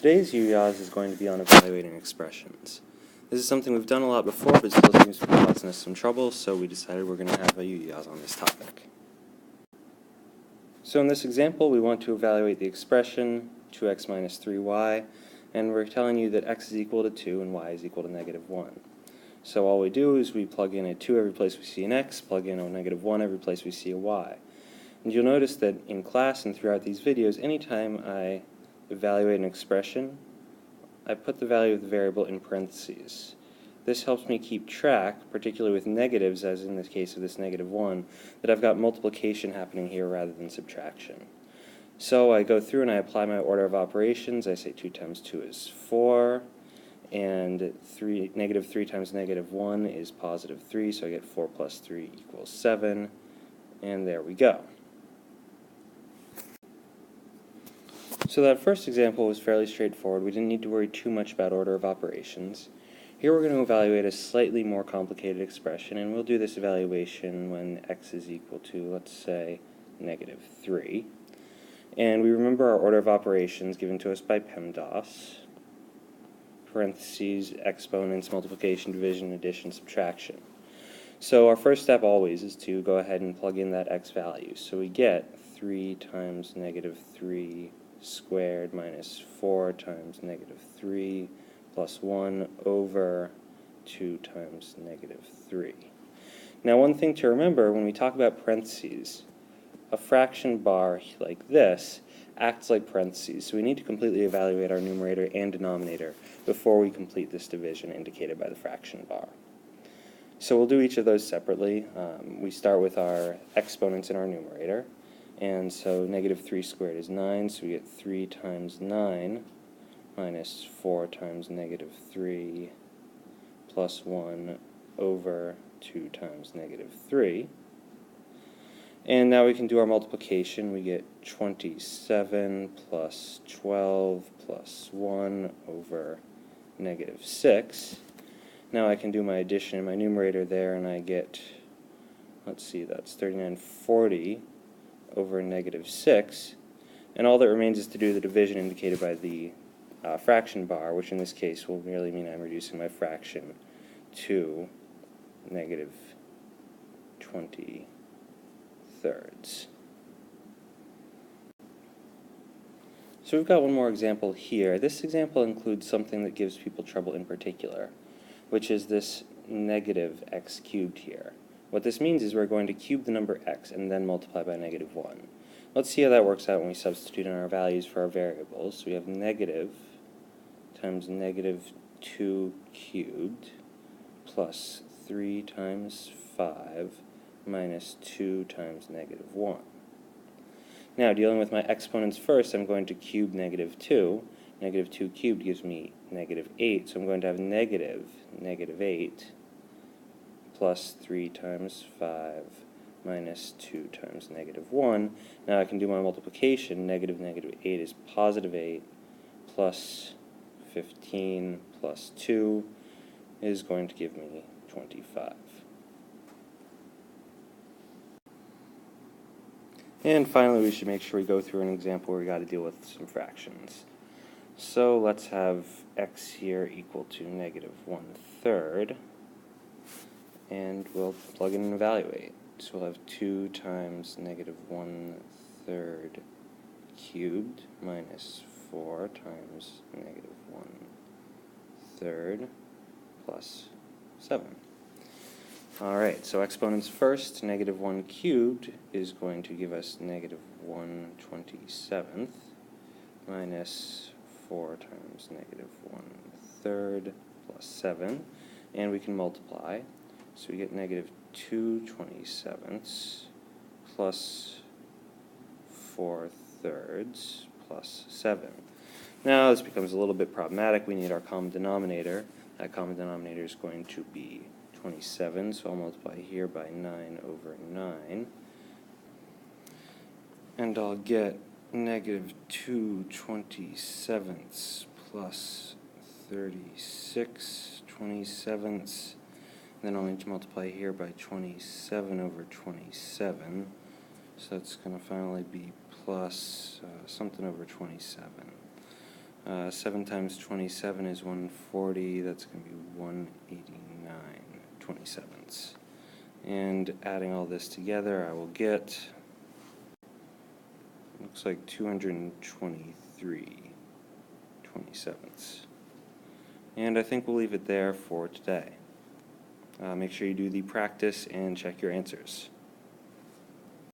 Today's UYAS is going to be on evaluating expressions. This is something we've done a lot before, but still seems to be causing us some trouble, so we decided we're going to have a UYAS on this topic. So in this example, we want to evaluate the expression 2x minus 3y, and we're telling you that x is equal to 2 and y is equal to negative 1. So all we do is we plug in a 2 every place we see an x, plug in a negative 1 every place we see a y. And you'll notice that in class and throughout these videos, anytime I evaluate an expression, I put the value of the variable in parentheses. This helps me keep track, particularly with negatives, as in the case of this negative 1, that I've got multiplication happening here rather than subtraction. So I go through and I apply my order of operations. I say 2 times 2 is 4, and negative 3 times negative 1 is positive 3, so I get 4 plus 3 equals 7, and there we go. So that first example was fairly straightforward. We didn't need to worry too much about order of operations. Here we're going to evaluate a slightly more complicated expression, and we'll do this evaluation when x is equal to, let's say, negative 3. And we remember our order of operations given to us by PEMDAS, parentheses, exponents, multiplication, division, addition, subtraction. So our first step always is to go ahead and plug in that x value. So we get 3 times negative 3 squared minus 4 times negative 3 plus 1 over 2 times negative 3. Now one thing to remember when we talk about parentheses, a fraction bar like this acts like parentheses, so we need to completely evaluate our numerator and denominator before we complete this division indicated by the fraction bar. So we'll do each of those separately. We start with our exponents in our numerator. And so negative 3 squared is 9, so we get 3 times 9 minus 4 times negative 3 plus 1 over 2 times negative 3. And now we can do our multiplication. We get 27 plus 12 plus 1 over negative 6. Now I can do my addition in my numerator there, and I get, let's see, that's 3940 over negative 6, and all that remains is to do the division indicated by the fraction bar, which in this case will merely mean I'm reducing my fraction to negative 20 thirds. So we've got one more example here. This example includes something that gives people trouble in particular, which is this negative x cubed here. What this means is we're going to cube the number x and then multiply by negative 1. Let's see how that works out when we substitute in our values for our variables. So we have negative times negative 2 cubed plus 3 times 5 minus 2 times negative 1. Now, dealing with my exponents first, I'm going to cube negative 2. Negative 2 cubed gives me negative 8, so I'm going to have negative 8 plus 3 times 5 minus 2 times negative 1. Now I can do my multiplication. Negative 8 is positive 8 plus 15 plus 2 is going to give me 25. And finally, we should make sure we go through an example where we got to deal with some fractions. So let's have x here equal to negative 1/3. And we'll plug in and evaluate. So we'll have 2 times negative 1/3 cubed minus 4 times negative 1/3 plus 7. Alright, so exponents first. Negative 1 cubed is going to give us negative 1/27 minus 4 times negative 1/3 plus 7. And we can multiply. So we get negative 2/27 plus 4/3 plus 7. Now this becomes a little bit problematic. We need our common denominator. That common denominator is going to be 27, so I'll multiply here by 9 over 9. And I'll get negative 2/27 plus 36/27. Then I'll need to multiply here by 27 over 27. So that's going to finally be plus something over 27. 7 times 27 is 140, that's going to be 189/27. And adding all this together, I will get, looks like 223/27. And I think we'll leave it there for today. Make sure you do the practice and check your answers.